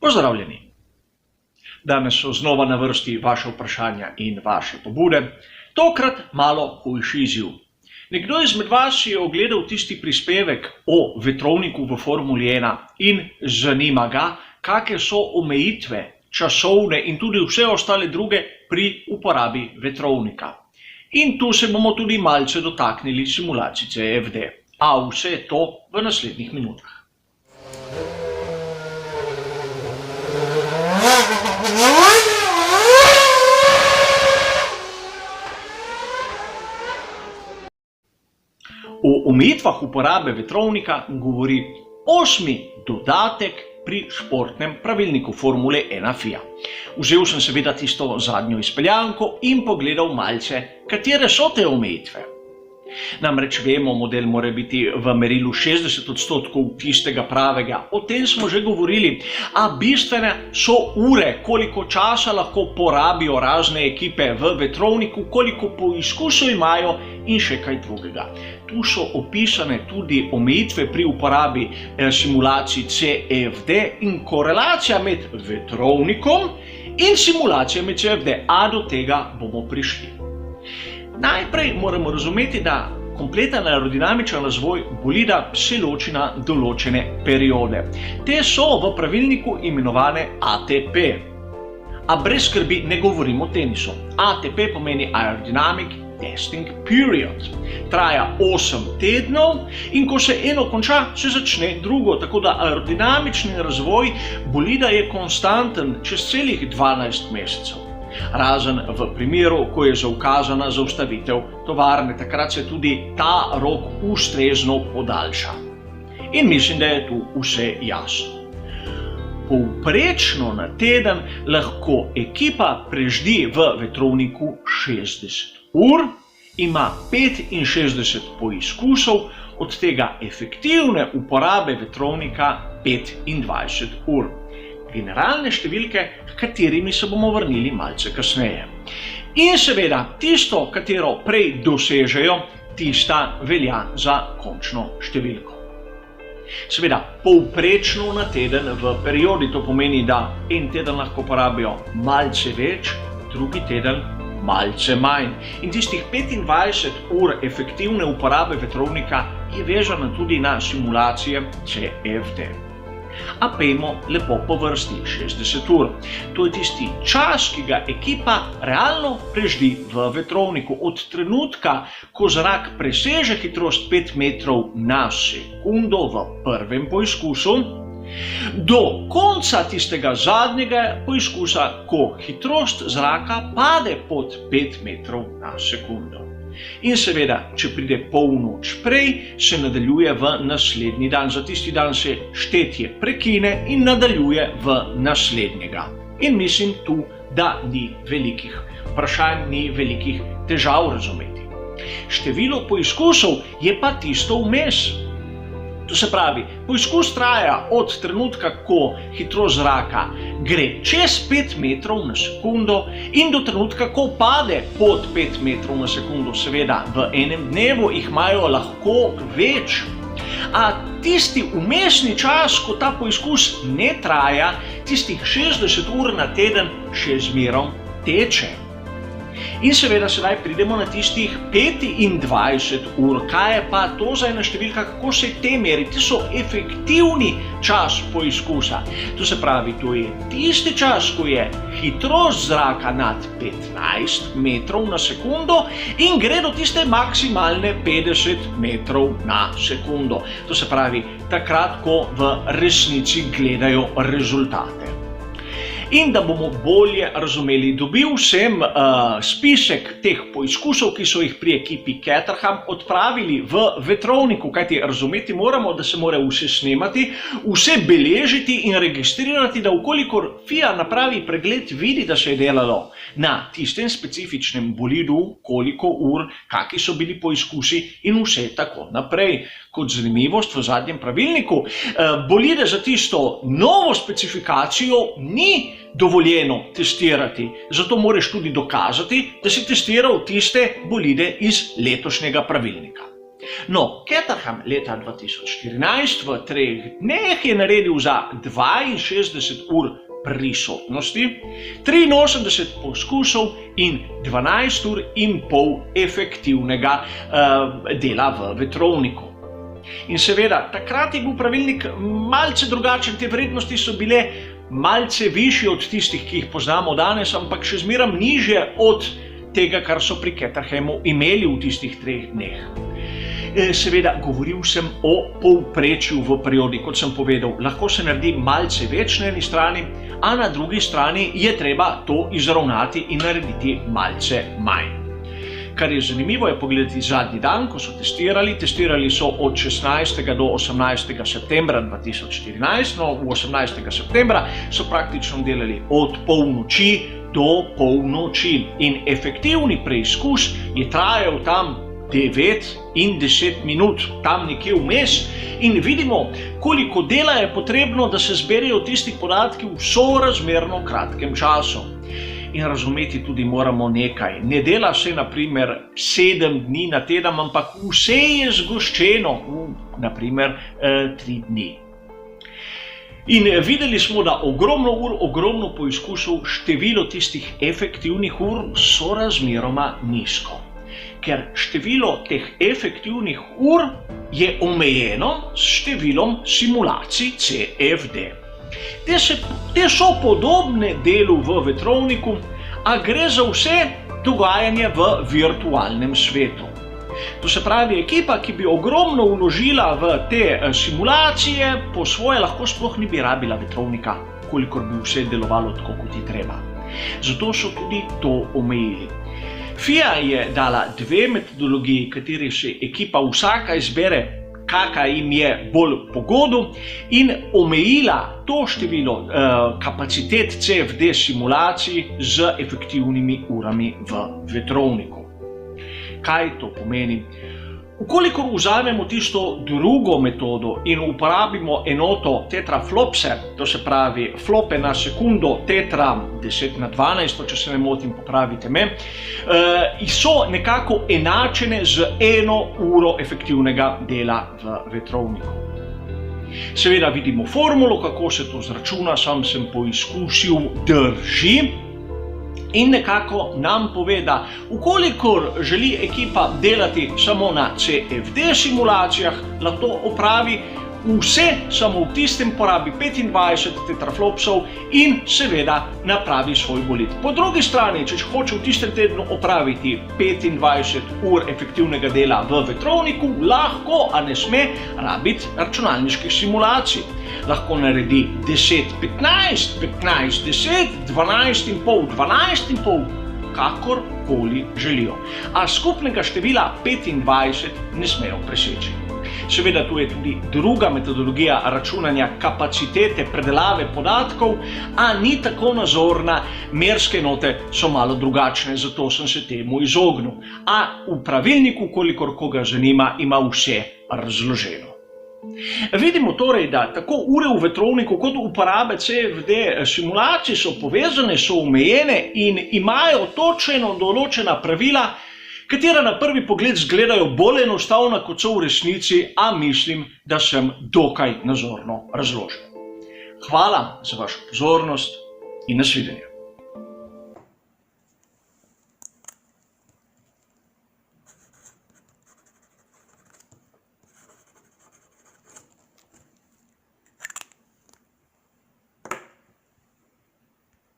Pozdravljeni! Danes so znova na vrsti vaše vprašanja in vaše pobude. Tokrat malo hujši izziv. Nekdo izmed vas je ogledal tisti prispevek o vetrovniku v Formuli 1 in zanima ga, kakšne so omejitve časovne in tudi vse ostale druge pri uporabi vetrovnika. In tu se bomo tudi malce dotaknili simulacij CFD. A vse to v naslednjih minutah. O omejitvah uporabe vetrovnika govori 8. dodatek pri športnem pravilniku Formule 1 FIA. Vzel sem seveda tisto zadnjo izpeljanko in pogledal malce, katere so te omejitve. Namreč vemo, model mora biti v merilu 60% tistega pravega, o tem smo že govorili, a bistvene so ure, koliko časa lahko porabijo razne ekipe v vetrovniku, koliko poizkusov imajo in še kaj drugega. Tu so opisane tudi omejitve pri uporabi simulacij CFD in korelacija med vetrovnikom in simulacijami CFD, a do tega bomo prišli. Najprej moramo razumeti, da kompleten aerodinamičen razvoj bolida se loči na določene periode. Te so v pravilniku imenovane ATP. A brez skrbi ne govorimo o tenisu. ATP pomeni Aerodynamic Testing Period. Traja 8 tednov in ko se eno konča, se začne drugo. Tako da aerodinamični razvoj bolida je konstanten čez celih 12 mesecev. Razen v primeru, ko je zaukazana zaustavitev tovarne, takrat se tudi ta rok ustrezno podaljša. In mislim, da je tu vse jasno. Povprečno na teden lahko ekipa preždi v vetrovniku 60 ur, ima 65 poizkusov, od tega efektivne uporabe vetrovnika 25 ur. Generalne številke, katerimi se bomo vrnili malce kasneje. In seveda, tisto, katero prej dosežejo, tista velja za končno številko. Seveda, povprečno na teden v periodi, to pomeni, da en teden lahko porabijo malce več, drugi teden malce manj. In tistih 25 ur efektivne uporabe vetrovnika je vezana tudi na simulacije CFD. A pejmo lepo po vrsti 60 ur. To je tisti čas, ki ga ekipa realno preždi v vetrovniku. Od trenutka, ko zrak preseže hitrost 5 metrov na sekundo v prvem poizkusu, do konca tistega zadnjega poizkusa, ko hitrost zraka pade pod 5 metrov na sekundo. In seveda, če pride polnoč prej, se nadaljuje v naslednji dan. Za tisti dan se štetje prekine in nadaljuje v naslednjega. In mislim tu, da ni velikih vprašanj, ni velikih težav razumeti. Število poizkusov je pa tisto vmes. To se pravi, poizkus traja od trenutka, ko hitrost zraka gre čez 5 metrov na sekundo in do trenutka, ko pade pod 5 metrov na sekundo. Seveda, v enem dnevu jih imajo lahko več. A tisti vmesni čas, ko ta poizkus ne traja, tistih 60 ur na teden še zmerom teče. In seveda sedaj pridemo na tistih 25 ur. Kaj je pa to za ena številka, kako se te meri? Ti so efektivni čas poizkusa. To se pravi, to je tisti čas, ko je hitrost zraka nad 15 metrov na sekundo in gre do tiste maksimalne 50 metrov na sekundo. To se pravi, takrat, ko v resnici gledajo rezultate. In da bomo bolje razumeli, dobil sem spisek teh poizkusov, ki so jih pri ekipi Caterham odpravili v vetrovniku, kajti razumeti moramo, da se mora vse snemati, vse beležiti in registrirati, da vkolikor FIA napravi pregled, vidi, da se je delalo na tistem specifičnem bolidu, koliko ur, kakšni so bili poizkusi in vse tako naprej. Kot zanimivost v zadnjem pravilniku, bolide za tisto novo specifikacijo ni dovoljeno testirati. Zato moraš tudi dokazati, da si testiral tiste bolide iz letošnjega pravilnika. No, Caterham leta 2014 v 3 dneh je naredil za 62 ur prisotnosti, 83 poskusov in 12 ur in pol efektivnega dela v vetrovniku. In seveda, takrat je bil pravilnik malce drugačen, te vrednosti so bile malce višje od tistih, ki jih poznamo danes, ampak še zmeraj nižje od tega, kar so pri Caterhamu imeli v tistih 3 dneh. Seveda, govoril sem o povprečju v periodi, kot sem povedal, lahko se naredi malce več na eni strani, a na drugi strani je treba to izravnati in narediti malce manj. Kar je zanimivo, je pogledati zadnji dan, ko so testirali. Testirali so od 16. do 18. septembra 2014, no v 18. septembra so praktično delali od polnoči do polnoči in efektivni preizkus je trajal tam 9 in 10 minut, tam nekje vmes, in vidimo, koliko dela je potrebno, da se zberejo tisti podatki v sorazmerno kratkem času. In razumeti tudi moramo nekaj. Ne dela se na primer 7 dni na teden, ampak vse je zgoščeno v na primer 3 dni. In videli smo, da ogromno ur, ogromno poizkusov, število tistih efektivnih ur sorazmeroma nizko. Ker število teh efektivnih ur je omejeno s številom simulacij CFD. Te so podobne delu v vetrovniku, a gre za vse dogajanje v virtualnem svetu. To se pravi, ekipa, ki bi ogromno vložila v te simulacije, po svoje lahko sploh ni bi rabila vetrovnika, kolikor bi vse delovalo tako, kot je treba. Zato so tudi to omejili. FIA je dala 2 metodologiji, kateri se ekipa vsaka izbere, kakšna jim je bolj po godu, in omejila to število kapacitet CFD simulacij z efektivnimi urami v vetrovniku. Kaj to pomeni? Ukolikor vzamemo tisto drugo metodo in uporabimo enoto tetraflopse, to se pravi flope na sekundo tetra 10×12, če se ne motim, popravite me, so nekako enačene z 1 uro efektivnega dela v vetrovniku. Seveda vidimo formulo, kako se to zračuna, sam sem poizkusil, drži. In nekako nam pove, da ukolikor želi ekipa delati samo na CFD simulacijah, lahko opravi vse samo v tistem, porabi 25 tetraflopsov in seveda napravi svoj bolid. Po drugi strani, če hoče v tistem tednu opraviti 25 ur efektivnega dela v vetrovniku, lahko, a ne sme, rabiti računalniških simulacij. Lahko naredi 10, 15, 15, 10, 12 in pol, 12 in pol, kakorkoli želijo. A skupnega števila 25 ne smejo preseči. Seveda tu je tudi druga metodologija računanja kapacitete predelave podatkov, a ni tako nazorna, merske enote so malo drugačne, zato sem se temu izognil. A v pravilniku, kolikor koga zanima, ima vse razloženo. Vidimo torej, da tako ure v vetrovniku kot uporabe CFD simulacij so povezane, so omejene in imajo točno določena pravila, katera na prvi pogled izgledajo bolj enostavna, kot so v resnici, a mislim, da sem dokaj nazorno razložil. Hvala za vašo pozornost in nasvidenje.